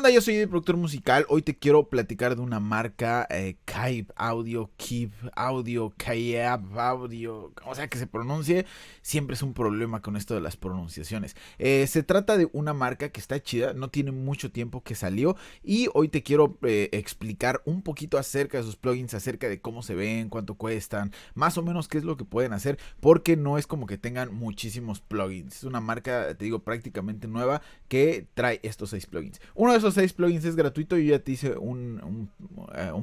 onda? Yo soy el productor musical. Hoy te quiero platicar de una marca Kaib Audio, Keep Audio, Kaib Audio, o sea que se pronuncie. Siempre es un problema con esto de las pronunciaciones. Se trata de una marca que está chida, no tiene mucho tiempo que salió. Y hoy te quiero explicar un poquito acerca de sus plugins, acerca de cómo se ven, cuánto cuestan, más o menos qué es lo que pueden hacer. Porque no es como que tengan muchísimos plugins. Es una marca, te digo, prácticamente nueva que trae estos 6 plugins. Uno de esos 6 plugins es gratuito. Yo ya te hice un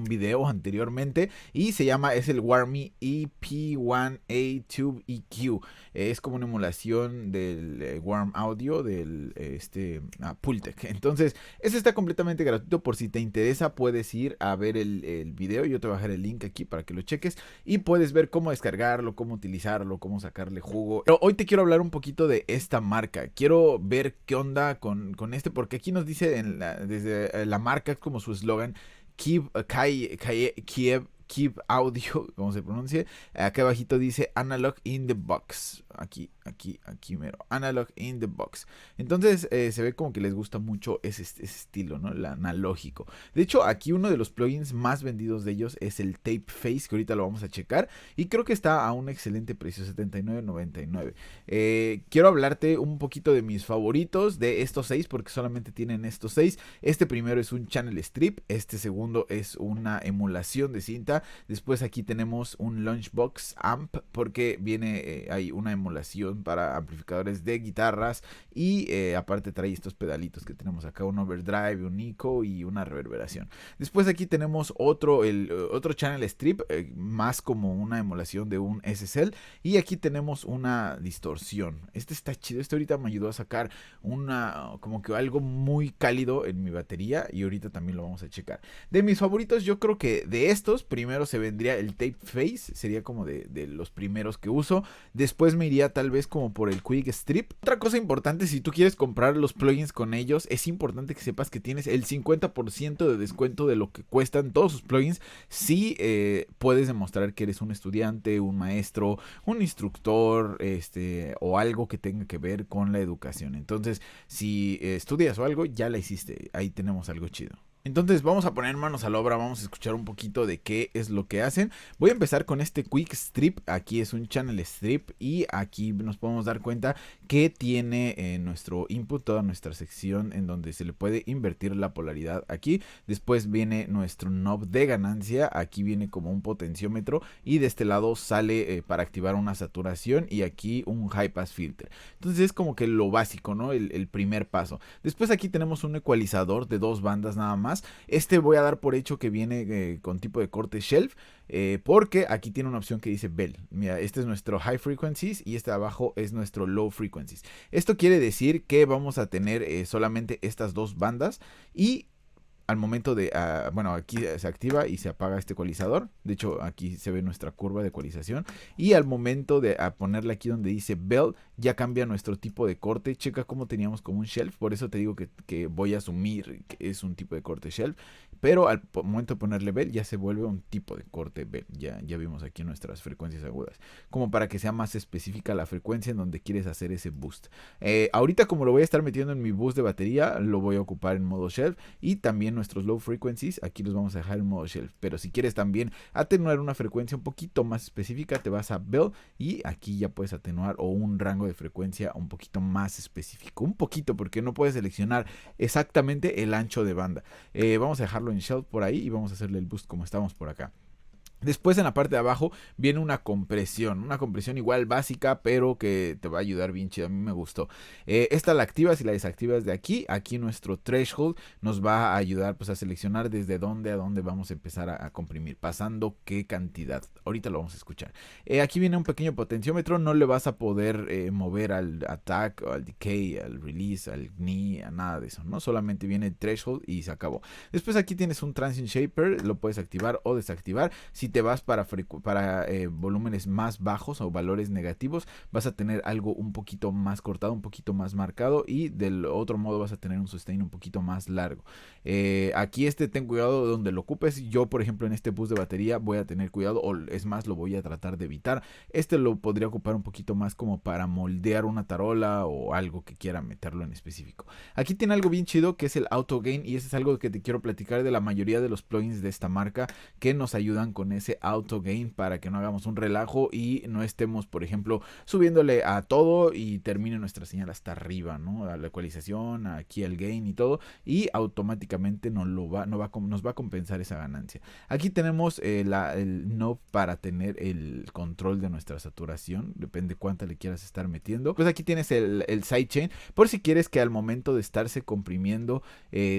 video anteriormente y se llama, es el Warmy EP1A Tube EQ. Es como una emulación del Warm Audio del Pultec. Entonces, ese está completamente gratuito. Por si te interesa, puedes ir a ver el video. Yo te voy a dejar el link aquí para que lo cheques y puedes ver cómo descargarlo, cómo utilizarlo, cómo sacarle jugo. Pero hoy te quiero hablar un poquito de esta marca. Quiero ver qué onda con este, porque aquí nos dice desde la marca como su eslogan, Keep Audio, como se pronuncie. Acá abajito dice Analog in the Box. Aquí mero. Analog in the Box. Entonces se ve como que les gusta mucho ese estilo, ¿no? El analógico. De hecho, aquí uno de los plugins más vendidos de ellos es el Tape Face, que ahorita lo vamos a checar. Y creo que está a un excelente precio, $79.99. Quiero hablarte un poquito de mis favoritos de estos 6, porque solamente tienen estos 6. Este primero es un channel strip. Este segundo es una emulación de cinta. Después aquí tenemos un Lunchbox Amp, porque viene, hay una emulación para amplificadores de guitarras. Y aparte trae estos pedalitos que tenemos acá, un overdrive, un eco y una reverberación. Después aquí tenemos otro channel strip, más como una emulación de un SSL. Y aquí tenemos una distorsión. Este está chido, este ahorita me ayudó a sacar como que algo muy cálido en mi batería. Y ahorita también lo vamos a checar. De mis favoritos, yo creo que de estos, primero se vendría el Tape Face, sería como de los primeros que uso. Después me iría tal vez como por el Quick Strip. Otra cosa importante, si tú quieres comprar los plugins con ellos, es importante que sepas que tienes el 50% de descuento de lo que cuestan todos sus plugins. Si puedes demostrar que eres un estudiante, un maestro, un instructor, o algo que tenga que ver con la educación. Entonces, si estudias o algo, ya la hiciste. Ahí tenemos algo chido. Entonces vamos a poner manos a la obra, vamos a escuchar un poquito de qué es lo que hacen. Voy a empezar con este Quick Strip. Aquí es un channel strip y aquí nos podemos dar cuenta que tiene nuestro input, toda nuestra sección en donde se le puede invertir la polaridad aquí. Después viene nuestro knob de ganancia, aquí viene como un potenciómetro y de este lado sale para activar una saturación y aquí un high pass filter. Entonces es como que lo básico, ¿no? El primer paso. Después aquí tenemos un ecualizador de 2 bandas nada más. Este voy a dar por hecho que viene con tipo de corte shelf, porque aquí tiene una opción que dice Bell. Mira, este es nuestro high frequencies y este de abajo es nuestro low frequencies. Esto quiere decir que vamos a tener solamente estas 2 bandas y al momento de, bueno, aquí se activa y se apaga este ecualizador. De hecho, aquí se ve nuestra curva de ecualización. Y al momento de ponerle aquí donde dice Bell, ya cambia nuestro tipo de corte. Checa cómo teníamos como un shelf. Por eso te digo que voy a asumir que es un tipo de corte shelf. Pero al momento de ponerle Bell, ya se vuelve un tipo de corte Bell. Ya vimos aquí nuestras frecuencias agudas. Como para que sea más específica la frecuencia en donde quieres hacer ese boost. Ahorita, como lo voy a estar metiendo en mi boost de batería, lo voy a ocupar en modo shelf. Y también nuestros low frequencies, aquí los vamos a dejar en modo shelf. Pero si quieres también atenuar una frecuencia un poquito más específica, te vas a Bell y aquí ya puedes atenuar o un rango de frecuencia un poquito más específico. Un poquito, porque no puedes seleccionar exactamente el ancho de banda. Vamos a dejarlo en shelf por ahí y vamos a hacerle el boost como estamos por acá. Después en la parte de abajo viene una compresión igual básica, pero que te va a ayudar bien chido. A mí me gustó. Esta la activas y la desactivas de aquí. Aquí nuestro threshold nos va a ayudar pues a seleccionar desde dónde a dónde vamos a empezar a comprimir, pasando qué cantidad. Ahorita lo vamos a escuchar. Aquí viene un pequeño potenciómetro. No le vas a poder mover al attack, al decay, al release, al knee, a nada de eso, ¿no? Solamente viene el threshold y se acabó. Después aquí tienes un transient shaper. Lo puedes activar o desactivar. Si te vas para volúmenes más bajos o valores negativos, vas a tener algo un poquito más cortado, un poquito más marcado, y del otro modo vas a tener un sustain un poquito más largo. Aquí ten cuidado donde lo ocupes. Yo, por ejemplo, en este boost de batería voy a tener cuidado, o es más, lo voy a tratar de evitar. Lo podría ocupar un poquito más como para moldear una tarola o algo que quiera meterlo en específico. Aquí tiene algo bien chido que es el auto gain, y ese es algo que te quiero platicar de la mayoría de los plugins de esta marca que nos ayudan con ese auto gain para que no hagamos un relajo y no estemos, por ejemplo, subiéndole a todo y termine nuestra señal hasta arriba, ¿no? A la ecualización, aquí el gain y todo, y automáticamente nos va a compensar esa ganancia. Aquí tenemos el knob para tener el control de nuestra saturación, depende cuánta le quieras estar metiendo. Pues aquí tienes el sidechain, por si quieres que al momento de estarse comprimiendo,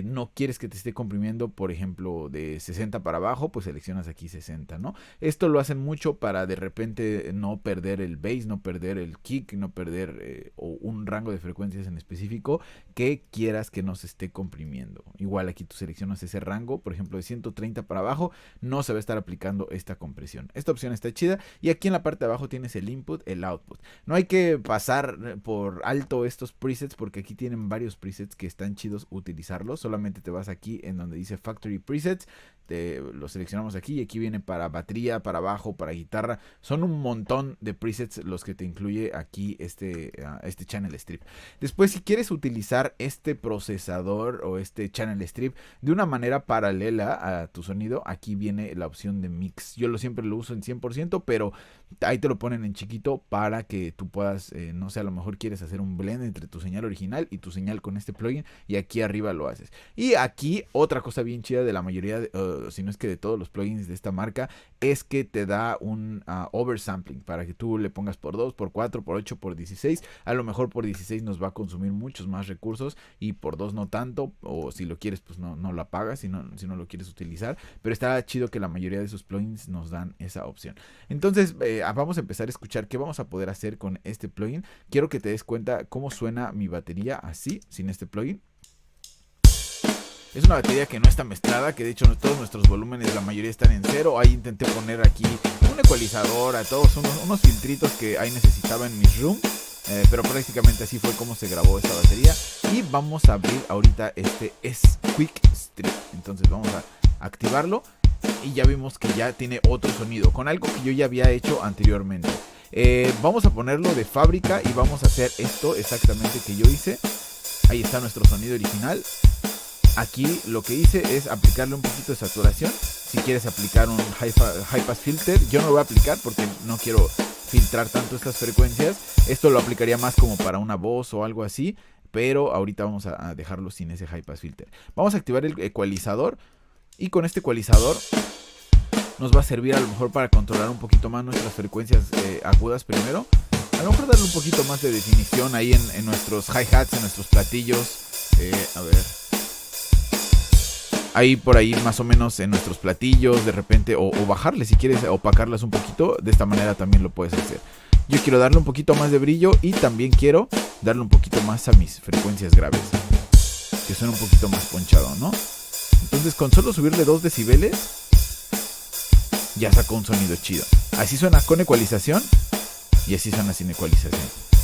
no quieres que te esté comprimiendo, por ejemplo, de 60 para abajo, pues seleccionas aquí 60, ¿no? Esto lo hacen mucho para de repente no perder el bass, no perder el kick, no perder un rango de frecuencias en específico que quieras que no se esté comprimiendo. Igual aquí tú seleccionas ese rango, por ejemplo, de 130 para abajo, no se va a estar aplicando esta compresión. Esta opción está chida, y aquí en la parte de abajo tienes el input, el output. No hay que pasar por alto estos presets porque aquí tienen varios presets que están chidos utilizarlos. Solamente te vas aquí en donde dice Factory Presets, lo seleccionamos aquí, y aquí viene para batería, para bajo, para guitarra. Son un montón de presets los que te incluye aquí este channel strip. Después, si quieres utilizar este procesador o este channel strip de una manera paralela a tu sonido, aquí viene la opción de mix. Yo siempre lo uso en 100%, pero ahí te lo ponen en chiquito para que tú puedas, no sé, a lo mejor quieres hacer un blend entre tu señal original y tu señal con este plugin, y aquí arriba lo haces. Y aquí otra cosa bien chida de la mayoría, si no es que de todos los plugins de esta marca, es que te da un oversampling para que tú le pongas por 2, por 4, por 8, por 16. A lo mejor por 16 nos va a consumir muchos más recursos y por 2 no tanto, o si lo quieres pues no lo apagas si no lo quieres utilizar, pero está chido que la mayoría de sus plugins nos dan esa opción. Entonces vamos a empezar a escuchar qué vamos a poder hacer con este plugin. Quiero que te des cuenta cómo suena mi batería así, sin este plugin. Es una batería que no está mezclada, que de hecho todos nuestros volúmenes, la mayoría están en cero. Ahí intenté poner aquí un ecualizador, a todos unos filtritos que ahí necesitaba en mis room, pero prácticamente así fue como se grabó esta batería. Y vamos a abrir ahorita este S-Quick Strip. Entonces vamos a activarlo, y ya vimos que ya tiene otro sonido, con algo que yo ya había hecho anteriormente. Vamos a ponerlo de fábrica y vamos a hacer esto exactamente que yo hice. Ahí está nuestro sonido original. Aquí lo que hice es aplicarle un poquito de saturación. Si quieres aplicar un high pass filter, yo no lo voy a aplicar porque no quiero filtrar tanto estas frecuencias. Esto lo aplicaría más como para una voz o algo así, pero ahorita vamos a dejarlo sin ese high pass filter. Vamos a activar el ecualizador, y con este ecualizador nos va a servir a lo mejor para controlar un poquito más nuestras frecuencias agudas primero. A lo mejor darle un poquito más de definición ahí en nuestros hi-hats, en nuestros platillos. A ver. Ahí por ahí más o menos en nuestros platillos de repente, o bajarle si quieres, opacarlas un poquito. De esta manera también lo puedes hacer. Yo quiero darle un poquito más de brillo, y también quiero darle un poquito más a mis frecuencias graves, que suena un poquito más ponchado, ¿no? Entonces con solo subirle 2 decibeles ya sacó un sonido chido. Así suena con ecualización, y así suena sin ecualización.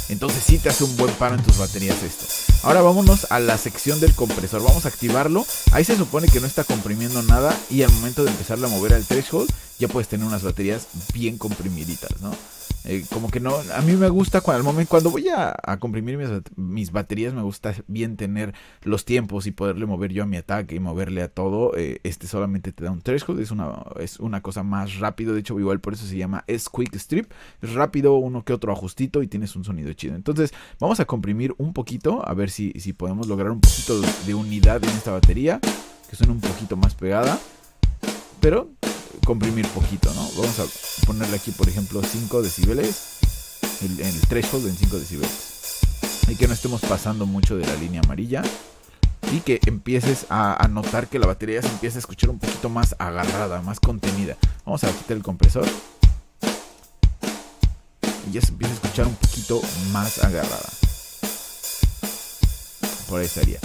Entonces sí te hace un buen paro en tus baterías esto. Ahora vámonos a la sección del compresor. Vamos a activarlo. Ahí se supone que no está comprimiendo nada, y al momento de empezarle a mover al threshold ya puedes tener unas baterías bien comprimiditas, ¿no? Como que no, a mí me gusta cuando voy a comprimir mis baterías, me gusta bien tener los tiempos y poderle mover yo a mi ataque y moverle a todo. Solamente te da un threshold, es una cosa más rápido. De hecho, igual por eso se llama S-Quick Strip. Es rápido, uno que otro ajustito, y tienes un sonido chido. Entonces vamos a comprimir un poquito, a ver si podemos lograr un poquito de unidad en esta batería, que suene un poquito más pegada, pero comprimir poquito, ¿no? Vamos a ponerle aquí, por ejemplo, 5 decibeles, el threshold en 5 decibeles, y que no estemos pasando mucho de la línea amarilla, y que empieces a notar que la batería se empieza a escuchar un poquito más agarrada, más contenida. Vamos a quitar el compresor, y ya se empieza a escuchar un poquito más agarrada. Por ahí estaría.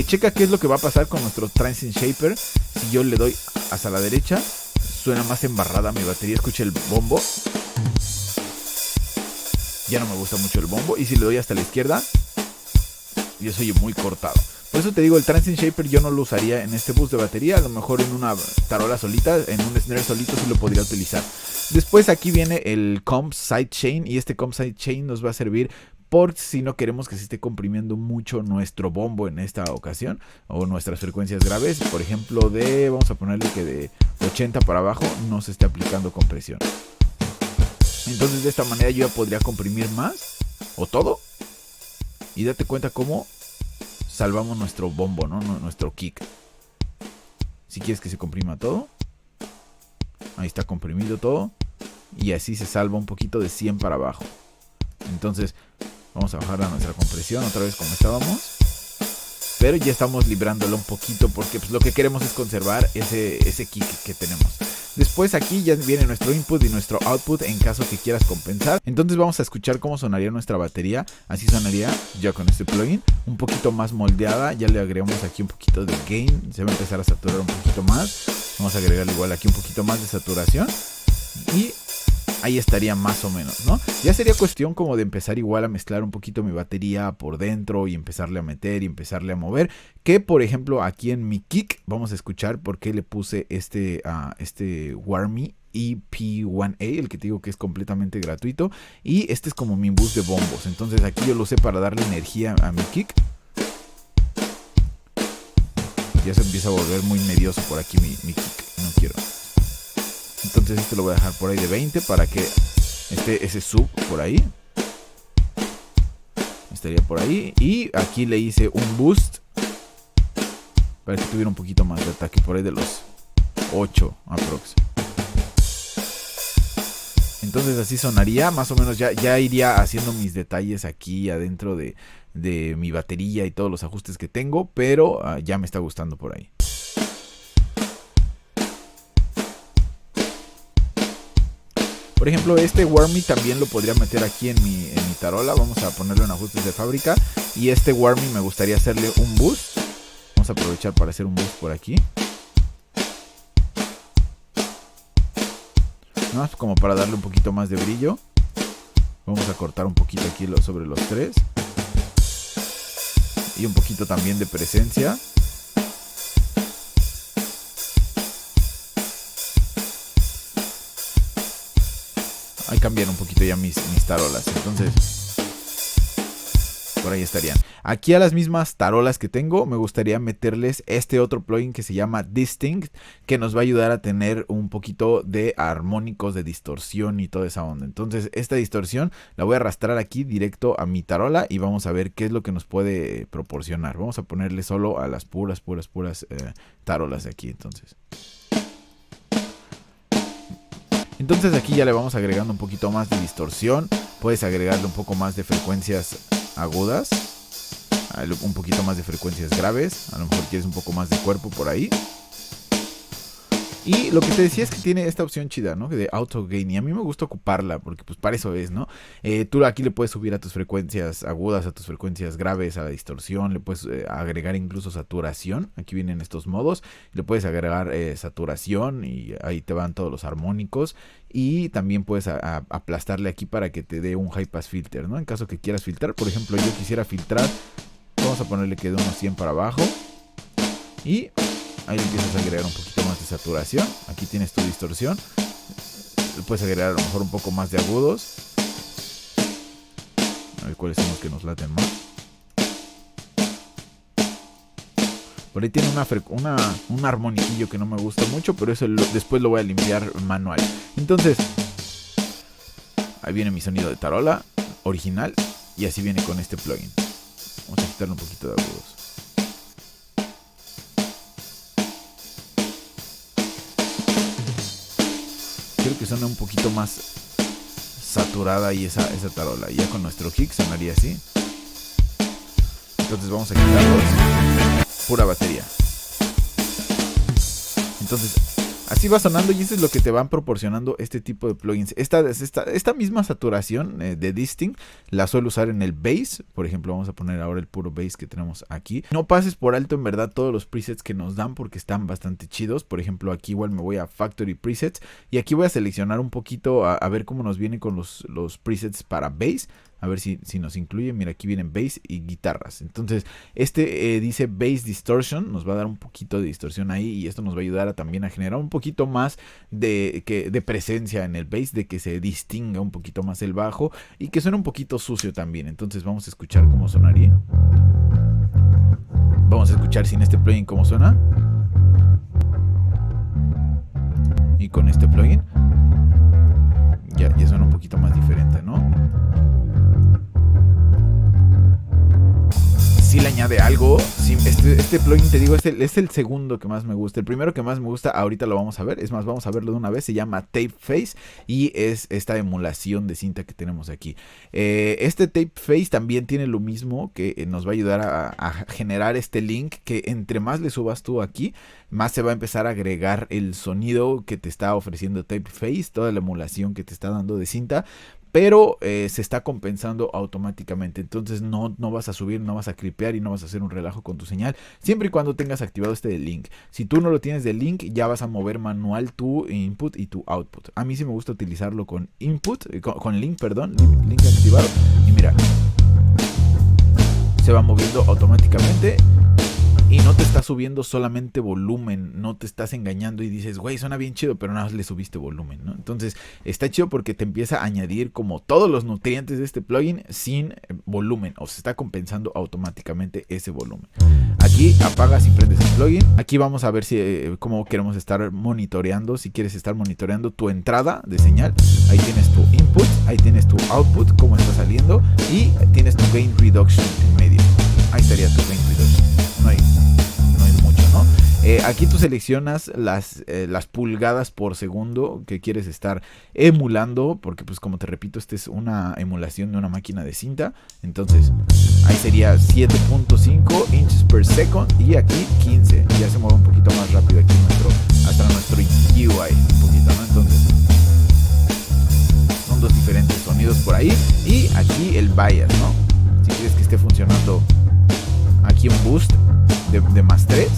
Checa qué es lo que va a pasar con nuestro Transient Shaper. Si yo le doy hacia la derecha, suena más embarrada mi batería. Escuche el bombo. Ya no me gusta mucho el bombo. Y si le doy hasta la izquierda, ya se oye muy cortado. Por eso te digo, el Transient Shaper yo no lo usaría en este bus de batería. A lo mejor en una tarola solita, en un snare solito sí lo podría utilizar. Después aquí viene el Comp Sidechain. Y este Comp Sidechain nos va a servir por si no queremos que se esté comprimiendo mucho nuestro bombo en esta ocasión. O nuestras frecuencias graves. Por ejemplo, vamos a ponerle que de 80 para abajo no se esté aplicando compresión. Entonces de esta manera yo ya podría comprimir más o todo. Y date cuenta cómo salvamos nuestro bombo, ¿no? Nuestro kick. Si quieres que se comprima todo. Ahí está comprimido todo. Y así se salva un poquito de 100 para abajo. Entonces vamos a bajar a nuestra compresión otra vez como estábamos. Pero ya estamos librándolo un poquito porque pues, lo que queremos es conservar ese kick que tenemos. Después aquí ya viene nuestro input y nuestro output en caso que quieras compensar. Entonces vamos a escuchar cómo sonaría nuestra batería. Así sonaría ya con este plugin. Un poquito más moldeada. Ya le agregamos aquí un poquito de gain. Se va a empezar a saturar un poquito más. Vamos a agregarle igual aquí un poquito más de saturación. Y ahí estaría más o menos, ¿no? Ya sería cuestión como de empezar igual a mezclar un poquito mi batería por dentro y empezarle a meter y empezarle a mover. Que por ejemplo aquí en mi kick vamos a escuchar por qué le puse este Warmy EP1A, el que te digo que es completamente gratuito. Y este es como mi bus de bombos. Entonces aquí yo lo usé para darle energía a mi kick. Ya se empieza a volver muy medioso por aquí mi kick. No quiero. Entonces este lo voy a dejar por ahí de 20 para que esté ese sub por ahí. Estaría por ahí. Y aquí le hice un boost para que tuviera un poquito más de ataque, por ahí de los 8 aprox. Entonces así sonaría, más o menos ya iría haciendo mis detalles aquí adentro de mi batería y todos los ajustes que tengo, pero ya me está gustando por ahí. Por ejemplo, este Warmy también lo podría meter aquí en mi tarola. Vamos a ponerlo en ajustes de fábrica. Y este Warmy me gustaría hacerle un boost. Vamos a aprovechar para hacer un boost por aquí. ¿No? Como para darle un poquito más de brillo. Vamos a cortar un poquito aquí sobre los 3. Y un poquito también de presencia. Ahí cambian un poquito ya mis tarolas. Entonces, por ahí estarían. Aquí a las mismas tarolas que tengo, me gustaría meterles este otro plugin que se llama Distinct, que nos va a ayudar a tener un poquito de armónicos, de distorsión y toda esa onda. Entonces, esta distorsión la voy a arrastrar aquí directo a mi tarola y vamos a ver qué es lo que nos puede proporcionar. Vamos a ponerle solo a las puras tarolas de aquí, entonces. Entonces aquí ya le vamos agregando un poquito más de distorsión. Puedes agregarle un poco más de frecuencias agudas. Un poquito más de frecuencias graves. A lo mejor quieres un poco más de cuerpo por ahí. Y lo que te decía es que tiene esta opción chida, ¿no? De auto gain. Y a mí me gusta ocuparla porque pues para eso es, ¿no? Tú aquí le puedes subir a tus frecuencias agudas, a tus frecuencias graves, a la distorsión. Le puedes agregar incluso saturación. Aquí vienen estos modos. Le puedes agregar saturación y ahí te van todos los armónicos. Y también puedes aplastarle aquí para que te dé un high pass filter, ¿no? En caso que quieras filtrar. Por ejemplo, yo quisiera filtrar. Vamos a ponerle que de unos 100 para abajo. Y ahí le empiezas a agregar un poquito más de saturación. Aquí tienes tu distorsión. Le puedes agregar a lo mejor un poco más de agudos. A ver cuáles son los que nos laten más. Por ahí tiene un armoniquillo que no me gusta mucho, pero eso después lo voy a limpiar manual. Entonces, ahí viene mi sonido de tarola original. Y así viene con este plugin. Vamos a quitarle un poquito de agudos. Quiero que suene un poquito más saturada y esa tarola. Y ya con nuestro kick sonaría así. Entonces vamos a quitarlos. Pura batería. Entonces Así va sonando y eso es lo que te van proporcionando este tipo de plugins. Esta misma saturación de Distinct la suelo usar en el bass. Por ejemplo, vamos a poner ahora el puro bass que tenemos aquí. No pases por alto en verdad todos los presets que nos dan porque están bastante chidos. Por ejemplo, aquí igual me voy a Factory Presets y aquí voy a seleccionar un poquito a ver cómo nos viene con los presets para bass. A ver si nos incluye. Mira, aquí vienen bass y guitarras. Entonces, dice Bass Distortion. Nos va a dar un poquito de distorsión ahí. Y esto nos va a ayudar también a generar un poquito más de presencia en el bass. De que se distinga un poquito más el bajo. Y que suene un poquito sucio también. Entonces, vamos a escuchar cómo sonaría. Vamos a escuchar sin este plugin cómo suena. Y con este plugin ya suena un poquito más diferente, ¿no? Sí le añade algo. Sí, este plugin, te digo, es el segundo que más me gusta. El primero que más me gusta, ahorita lo vamos a ver. Es más, vamos a verlo de una vez. Se llama Tape Face y es esta emulación de cinta que tenemos aquí. Este Tape Face también tiene lo mismo, que nos va a ayudar a generar este link que entre más le subas tú aquí, más se va a empezar a agregar el sonido que te está ofreciendo Tape Face, toda la emulación que te está dando de cinta. Pero se está compensando automáticamente. Entonces no vas a subir, no vas a clipear y no vas a hacer un relajo con tu señal. Siempre y cuando tengas activado este de link. Si tú no lo tienes de link, ya vas a mover manual tu input y tu output. A mí sí me gusta utilizarlo con input, con link, perdón. Link activado. Y mira, se va moviendo automáticamente. Y no te está subiendo solamente volumen, no te estás engañando y dices, güey, suena bien chido, pero nada más le subiste volumen, ¿no? Entonces, está chido porque te empieza a añadir como todos los nutrientes de este plugin sin volumen, o se está compensando automáticamente ese volumen. Aquí apagas y prendes el plugin. Aquí vamos a ver cómo queremos estar monitoreando, si quieres estar monitoreando tu entrada de señal. Ahí tienes tu input, ahí tienes tu output, cómo está saliendo, y tienes tu gain reduction en medio. Ahí estaría tu gain reduction. No hay mucho, ¿no? Aquí tú seleccionas las pulgadas por segundo que quieres estar emulando, porque pues como te repito, esta es una emulación de una máquina de cinta. Entonces ahí sería 7.5 inches per second y aquí 15. Ya se mueve un poquito más rápido aquí hasta nuestro UI un poquito, ¿no? Entonces son dos diferentes sonidos por ahí. Y aquí el bias, ¿no? Si quieres que esté funcionando aquí un boost de más 3.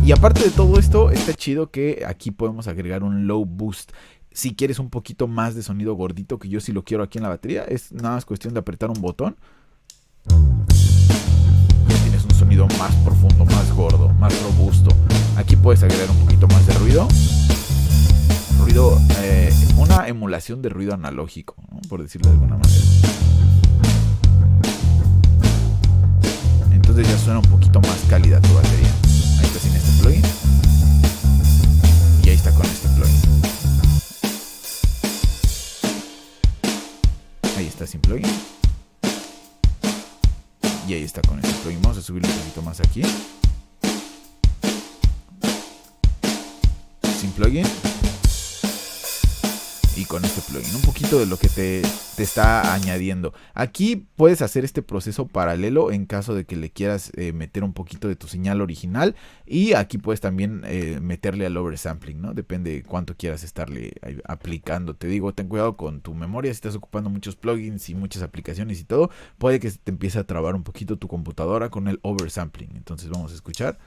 Y aparte de todo esto, está chido que aquí podemos agregar un low boost. Si quieres un poquito más de sonido gordito, que yo sí lo quiero aquí en la batería, es nada más cuestión de apretar un botón. Ya tienes un sonido más profundo, más gordo, más robusto. Aquí puedes agregar un poquito más de ruido. Una emulación de ruido analógico, ¿no? Por decirlo de alguna manera. Entonces ya suena un poquito más cálida tu batería. Ahí está sin este plugin. Y ahí está con este plugin. Ahí está sin plugin. Y ahí está con este plugin. Vamos a subirlo un poquito más aquí. Sin plugin. Y con este plugin, un poquito de lo que te está añadiendo. Aquí puedes hacer este proceso paralelo en caso de que le quieras meter un poquito de tu señal original. Y aquí puedes también meterle al oversampling, ¿no? Depende de cuánto quieras estarle aplicando. Te digo, ten cuidado con tu memoria. Si estás ocupando muchos plugins y muchas aplicaciones y todo, puede que te empiece a trabar un poquito tu computadora con el oversampling. Entonces vamos a escuchar.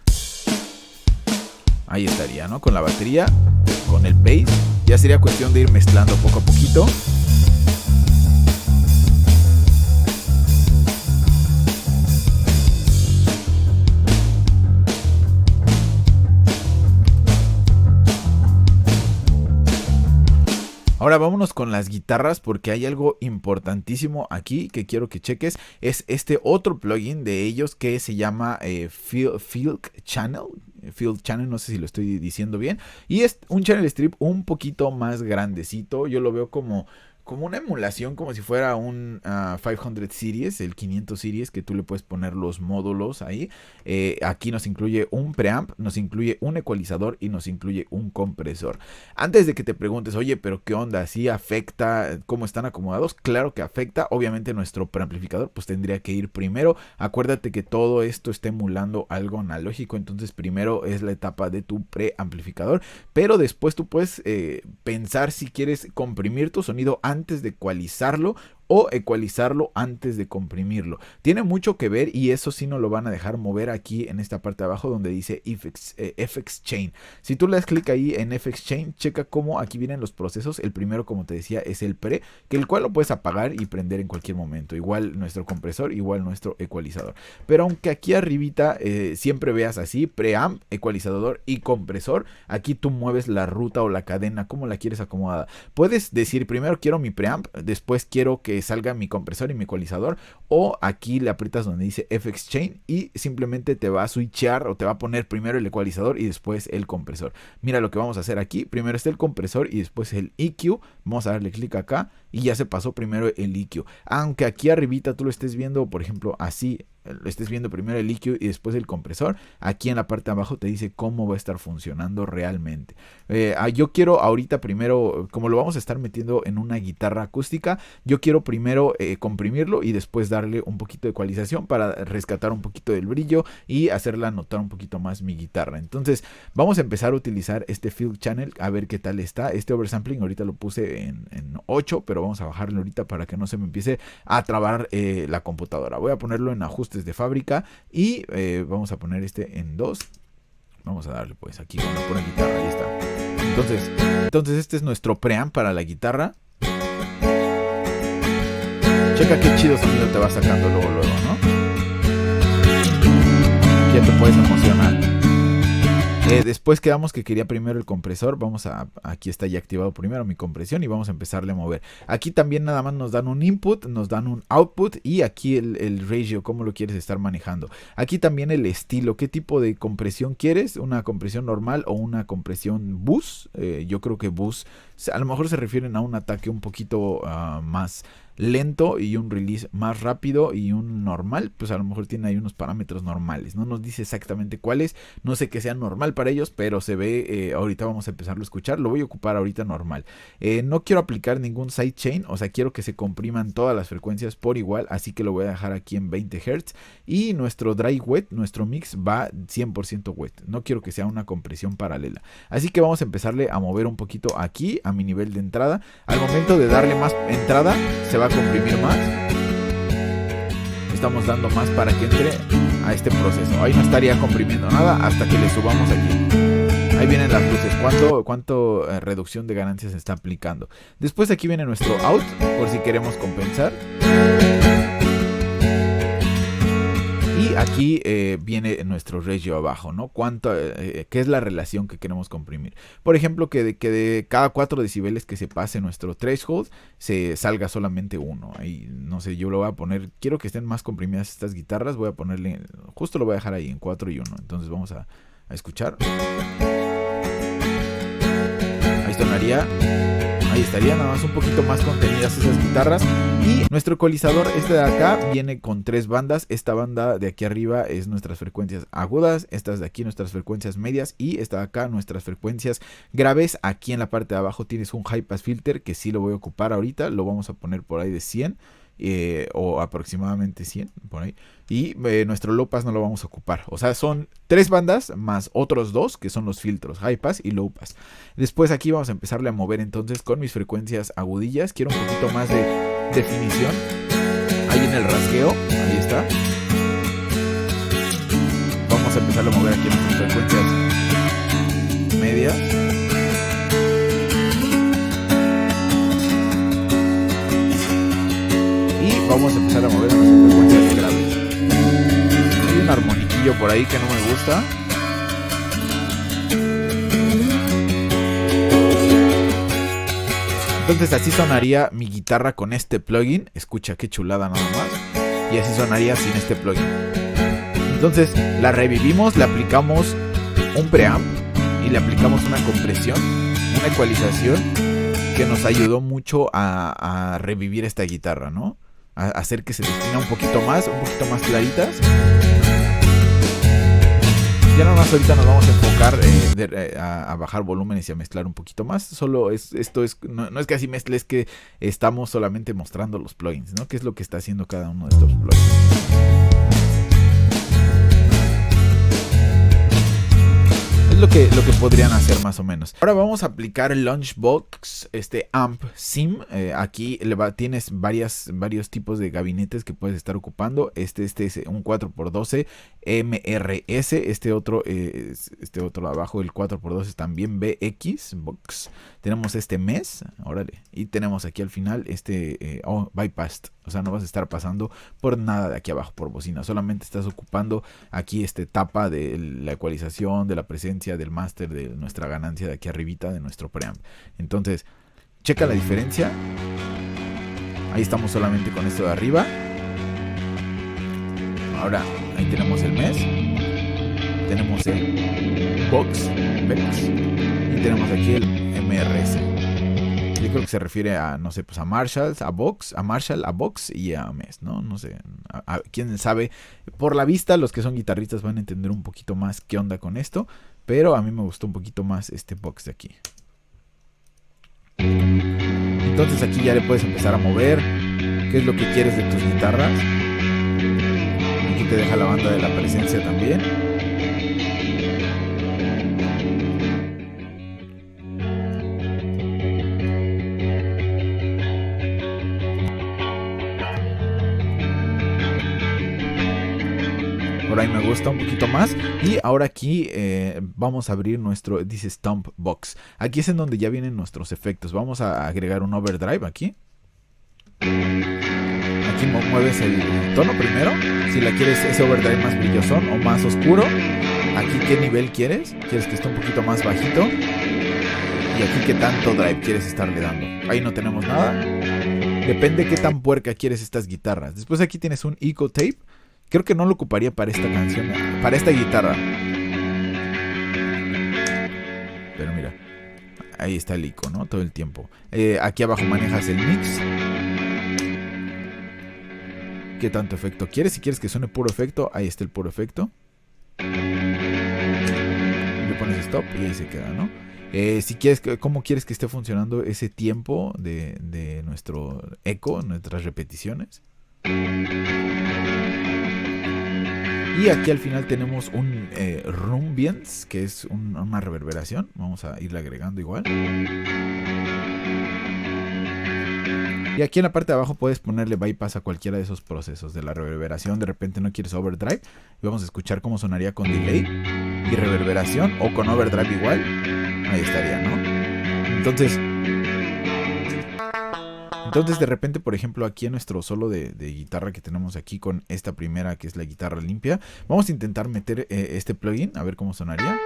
Ahí estaría, ¿no? Con la batería, con el bass. Ya sería cuestión de ir mezclando poco a poquito. Ahora vámonos con las guitarras porque hay algo importantísimo aquí que quiero que cheques. Es este otro plugin de ellos que se llama Field Channel. Field Channel, no sé si lo estoy diciendo bien. Y es un channel strip un poquito más grandecito. Yo lo veo como como una emulación, como si fuera un 500 series, el 500 series, que tú le puedes poner los módulos ahí. Aquí nos incluye un preamp, nos incluye un ecualizador y nos incluye un compresor. Antes de que te preguntes, oye, pero ¿qué onda? ¿Sí afecta cómo están acomodados? Claro que afecta. Obviamente nuestro preamplificador pues tendría que ir primero. Acuérdate que todo esto está emulando algo analógico, entonces primero es la etapa de tu preamplificador, pero después tú puedes pensar si quieres comprimir tu sonido antes de ecualizarlo o ecualizarlo antes de comprimirlo. Tiene mucho que ver y eso sí nos lo van a dejar mover aquí en esta parte de abajo donde dice FX Chain. Si tú le das clic ahí en FX Chain, checa cómo aquí vienen los procesos. El primero, como te decía, es el pre, que el cual lo puedes apagar y prender en cualquier momento. Igual nuestro compresor, igual nuestro ecualizador. Pero aunque aquí arribita siempre veas así, preamp, ecualizador y compresor, aquí tú mueves la ruta o la cadena como la quieres acomodada. Puedes decir primero quiero mi preamp, después quiero que salga mi compresor y mi ecualizador, o aquí le aprietas donde dice FX Chain y simplemente te va a switchear o te va a poner primero el ecualizador y después el compresor. Mira lo que vamos a hacer aquí, primero está el compresor y después el EQ, vamos a darle clic acá y ya se pasó primero el EQ, aunque aquí arribita tú lo estés viendo, por ejemplo así, estés viendo primero el EQ y después el compresor, aquí en la parte de abajo te dice cómo va a estar funcionando realmente. Yo quiero ahorita primero, como lo vamos a estar metiendo en una guitarra acústica, yo quiero primero comprimirlo y después darle un poquito de ecualización para rescatar un poquito del brillo y hacerla notar un poquito más mi guitarra. Entonces vamos a empezar a utilizar este fill channel a ver qué tal está. Este oversampling ahorita lo puse en 8, pero vamos a bajarlo ahorita para que no se me empiece a trabar la computadora. Voy a ponerlo en ajustes de fábrica y vamos a poner este en 2. Vamos a darle pues aquí cuando pone guitarra, ahí está. Entonces este es nuestro preamp para la guitarra. Checa qué chido sonido te va sacando luego, ¿no? Ya te puedes emocionar. Después quedamos que quería primero el compresor. Aquí está ya activado primero mi compresión y vamos a empezarle a mover. Aquí también nada más nos dan un input, nos dan un output y aquí el ratio, cómo lo quieres estar manejando. Aquí también el estilo, qué tipo de compresión quieres, una compresión normal o una compresión bus. Yo creo que bus a lo mejor se refieren a un ataque un poquito más lento y un release más rápido, y un normal pues a lo mejor tiene ahí unos parámetros normales, no nos dice exactamente cuáles, no sé que sea normal para ellos, pero se ve, ahorita vamos a empezarlo a escuchar, lo voy a ocupar ahorita normal. No quiero aplicar ningún sidechain, o sea quiero que se compriman todas las frecuencias por igual, así que lo voy a dejar aquí en 20 Hz y nuestro dry wet, nuestro mix va 100% wet, no quiero que sea una compresión paralela, así que vamos a empezarle a mover un poquito aquí a mi nivel de entrada. Al momento de darle más entrada se va a comprimir más, estamos dando más para que entre a este proceso. Ahí no estaría comprimiendo nada hasta que le subamos aquí. Ahí vienen las luces, cuánto reducción de ganancias se está aplicando. Después aquí viene nuestro out, por si queremos compensar. Y aquí viene nuestro ratio abajo, ¿no? ¿Qué es la relación que queremos comprimir? Por ejemplo, que de cada 4 decibeles que se pase nuestro threshold, se salga solamente uno. Ahí, no sé, yo lo voy a poner, quiero que estén más comprimidas estas guitarras, voy a ponerle, justo lo voy a dejar ahí en 4 y 1. Entonces vamos a escuchar. Ahí sonaría. Ahí estaría nada más un poquito más contenidas esas guitarras. Y nuestro ecualizador, este de acá, viene con 3 bandas. Esta banda de aquí arriba es nuestras frecuencias agudas. Estas de aquí nuestras frecuencias medias. Y esta de acá nuestras frecuencias graves. Aquí en la parte de abajo tienes un high pass filter que sí lo voy a ocupar ahorita. Lo vamos a poner por ahí de 100. O aproximadamente 100 por ahí. Y nuestro low pass no lo vamos a ocupar. O sea, son 3 bandas más otros 2 que son los filtros, high pass y low pass. Después aquí vamos a empezarle a mover entonces con mis frecuencias agudillas. Quiero un poquito más de definición. Ahí en el rasgueo, ahí está. Vamos a empezarle a mover aquí nuestras frecuencias medias. Vamos a empezar a mover nuestras frecuencias graves. Hay un armoniquillo por ahí que no me gusta. Entonces así sonaría mi guitarra con este plugin. Escucha qué chulada nada más. Y así sonaría sin este plugin. Entonces la revivimos, le aplicamos un preamp y le aplicamos una compresión, una ecualización, que nos ayudó mucho a revivir esta guitarra, ¿no? A hacer que se defina un poquito más claritas. Ya nada más ahorita nos vamos a enfocar a bajar volúmenes y a mezclar un poquito más. Solo no es que así mezcle, es que estamos solamente mostrando los plugins, ¿no? ¿Qué es lo que está haciendo cada uno de estos plugins? Lo que podrían hacer más o menos. Ahora vamos a aplicar el Launchbox, Amp Sim. Aquí tienes varios tipos de gabinetes que puedes estar ocupando. Este es un 4x12 MRS. Este otro de abajo, el 4x12 también BX Box. Tenemos MES, órale. Y tenemos aquí al final Bypassed. O sea, no vas a estar pasando por nada de aquí abajo por bocina. Solamente estás ocupando aquí tapa de la ecualización, de la presencia, del máster, de nuestra ganancia de aquí arribita de nuestro preamp. Entonces, checa la diferencia. Ahí estamos solamente con esto de arriba. Ahora, ahí tenemos el MES. Tenemos el Box. Y tenemos aquí el MRS. Yo creo que se refiere a, no sé, pues a Marshall, a Box y a MES, ¿no? No sé, quién sabe. Por la vista, los que son guitarristas van a entender un poquito más qué onda con esto. Pero a mí me gustó un poquito más este box de aquí. Entonces aquí ya le puedes empezar a mover qué es lo que quieres de tus guitarras. Aquí te deja la banda de la presencia también. Por ahí me gusta un poquito más. Y ahora aquí vamos a abrir nuestro Stomp Box. Aquí es en donde ya vienen nuestros efectos. Vamos a agregar un overdrive aquí. Aquí mueves el tono primero. Si la quieres ese overdrive más brillosón o más oscuro. Aquí qué nivel quieres. Quieres que esté un poquito más bajito. Y aquí qué tanto drive quieres estarle dando. Ahí no tenemos nada. Depende qué tan puerca quieres estas guitarras. Después aquí tienes un Eco Tape. Creo que no lo ocuparía para esta canción, para esta guitarra. Pero mira, ahí está el icono, ¿no? Todo el tiempo. Aquí abajo manejas el mix. ¿Qué tanto efecto quieres? Si quieres que suene puro efecto, ahí está el puro efecto. Le pones stop y ahí se queda, ¿no? Si quieres, ¿cómo quieres que esté funcionando ese tiempo de nuestro eco, nuestras repeticiones? Y aquí al final tenemos un Rumbience, que es una reverberación. Vamos a irle agregando igual. Y aquí en la parte de abajo puedes ponerle bypass a cualquiera de esos procesos de la reverberación. De repente no quieres overdrive. Y vamos a escuchar cómo sonaría con delay y reverberación. O con overdrive igual. Ahí estaría, ¿no? Entonces de repente, por ejemplo, aquí en nuestro solo de guitarra que tenemos aquí con esta primera, que es la guitarra limpia, vamos a intentar meter este plugin, a ver cómo sonaría.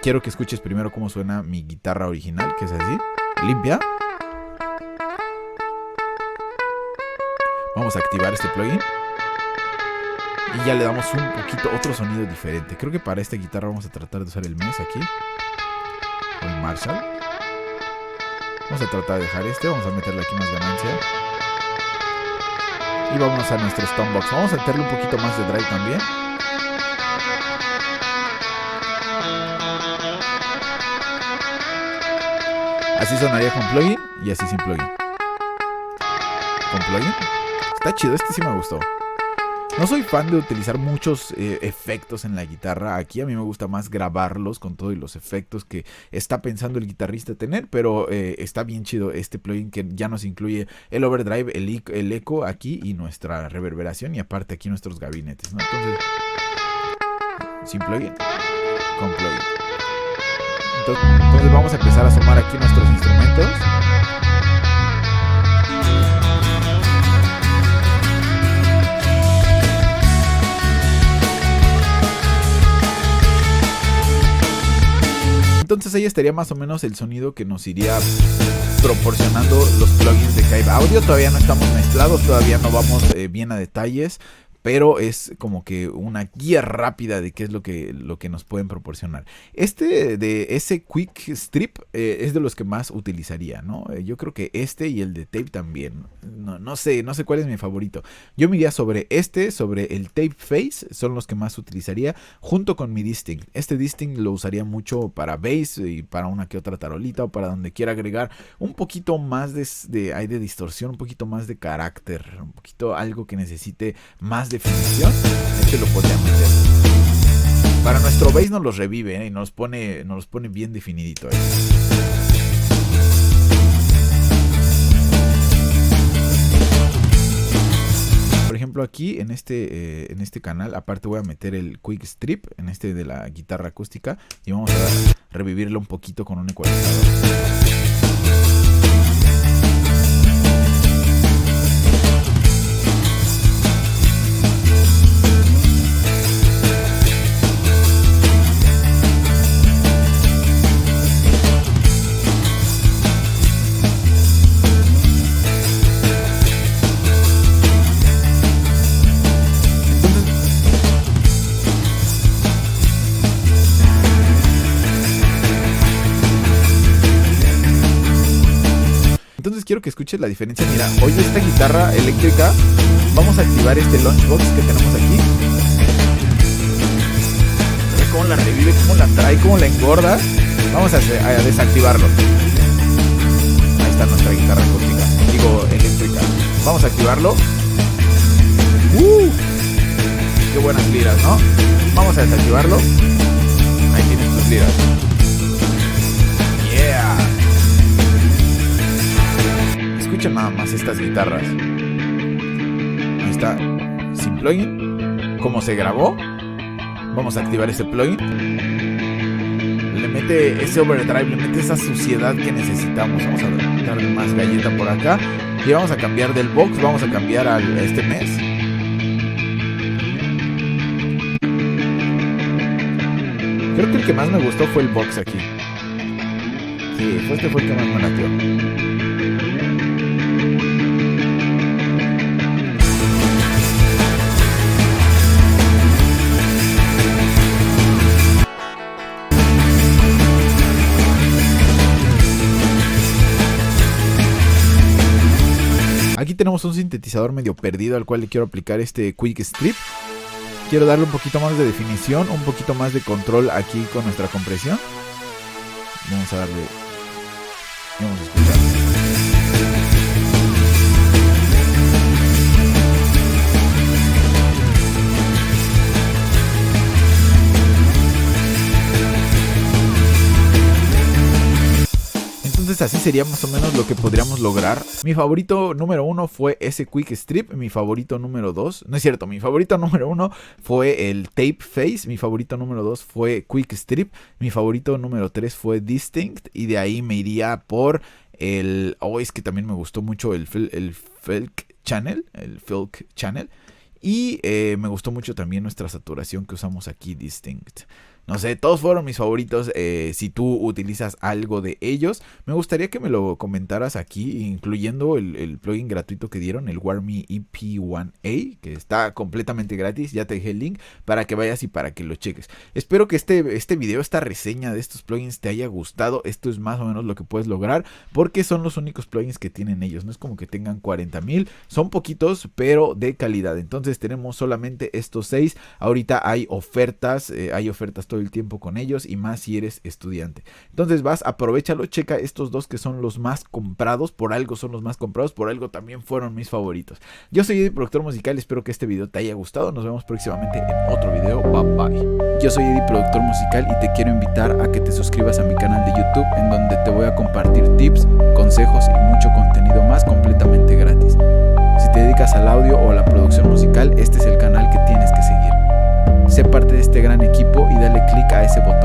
Quiero que escuches primero cómo suena mi guitarra original, que es así, limpia. Vamos a activar este plugin. Y ya le damos un poquito otro sonido diferente. Creo que para esta guitarra vamos a tratar de usar el MES aquí. O el Marshall. Vamos a tratar de dejar vamos a meterle aquí más ganancia. Y vamos a nuestro Stombox. Vamos a meterle un poquito más de drive también. Así sonaría con plugin y así sin plugin. Con plugin. Está chido, sí me gustó. No soy fan de utilizar muchos efectos en la guitarra. Aquí a mí me gusta más grabarlos con todos los efectos que está pensando el guitarrista tener. Pero está bien chido este plugin que ya nos incluye el overdrive, el eco aquí y nuestra reverberación. Y aparte aquí nuestros gabinetes, ¿no? Entonces, sin plugin, con plugin. Entonces vamos a empezar a sumar aquí nuestros instrumentos. Entonces ahí estaría más o menos el sonido que nos iría proporcionando los plugins de Kype Audio. Todavía no estamos mezclados, todavía no vamos bien a detalles, pero es como que una guía rápida de qué es lo que nos pueden proporcionar. De ese Quick Strip es de los que más utilizaría, ¿no? Yo creo que y el de tape también. No sé cuál es mi favorito. Yo me iría sobre el Tape Face, son los que más utilizaría, junto con mi Distinct. Este Distinct lo usaría mucho para bass y para una que otra tarolita, o para donde quiera agregar un poquito más de distorsión, un poquito más de carácter, un poquito algo que necesite más definición. Lo podría meter. Para nuestro bass nos los revive, y nos los pone bien definidito. Por ejemplo, aquí en este canal, aparte voy a meter el Quick Strip en de la guitarra acústica, y vamos a revivirlo un poquito con un ecualizador. Entonces quiero que escuches la diferencia. Mira, oye esta guitarra eléctrica. Vamos a activar este Launchbox que tenemos aquí. ¿Ves cómo la revive, cómo la trae, cómo la engorda? Vamos a desactivarlo. Ahí está nuestra guitarra acústica, digo eléctrica. Vamos a activarlo. Qué buenas liras, ¿no? Vamos a desactivarlo. Ahí tienes tus liras. Yeah. Escuchen nada más estas guitarras. Ahí está, sin plugin. ¿Cómo se grabó? Vamos a activar ese plugin. Le mete ese overdrive, le mete esa suciedad que necesitamos. Vamos a darle más galleta por acá. Y vamos a cambiar del box, vamos a cambiar a este mes. Creo que el que más me gustó fue el box aquí. Sí, este fue el que más me latió. Aquí tenemos un sintetizador medio perdido al cual le quiero aplicar este Quick Strip. Quiero darle un poquito más de definición, un poquito más de control aquí con nuestra compresión. Vamos a darle... Vamos a escuchar. Entonces así sería más o menos lo que podríamos lograr. Mi favorito número 1 fue ese Quick Strip. Mi favorito número 2, no es cierto, mi favorito número 1 fue el Tape Face. Mi favorito número 2 fue Quick Strip. Mi favorito número 3 fue Distinct. Y de ahí me iría por el... es que también me gustó mucho el Felk Channel. Y me gustó mucho también nuestra saturación que usamos aquí, Distinct. No sé, todos fueron mis favoritos. Si tú utilizas algo de ellos, me gustaría que me lo comentaras aquí, incluyendo el plugin gratuito que dieron, el Warmy EP1A, que está completamente gratis. Ya te dejé el link para que vayas y para que lo cheques. Espero que este video, esta reseña de estos plugins te haya gustado. Esto es más o menos lo que puedes lograr, porque son los únicos plugins que tienen ellos. No es como que tengan 40,000, son poquitos, pero de calidad. Entonces tenemos solamente estos 6. Ahorita hay ofertas todo el tiempo con ellos, y más si eres estudiante. Entonces aprovechalo, checa estos dos que son los más comprados. Por algo son los más comprados, por algo también fueron mis favoritos. Yo soy Eddie, productor musical. Espero que este video te haya gustado. Nos vemos próximamente en otro video. Bye bye. Yo soy Eddie, productor musical, y te quiero invitar a que te suscribas a mi canal de YouTube, en donde te voy a compartir tips, consejos y mucho contenido más completamente gratis. Si te dedicas al audio o a la producción musical, este es el canal que tienes que seguir. Sé parte de este gran equipo y dale click a ese botón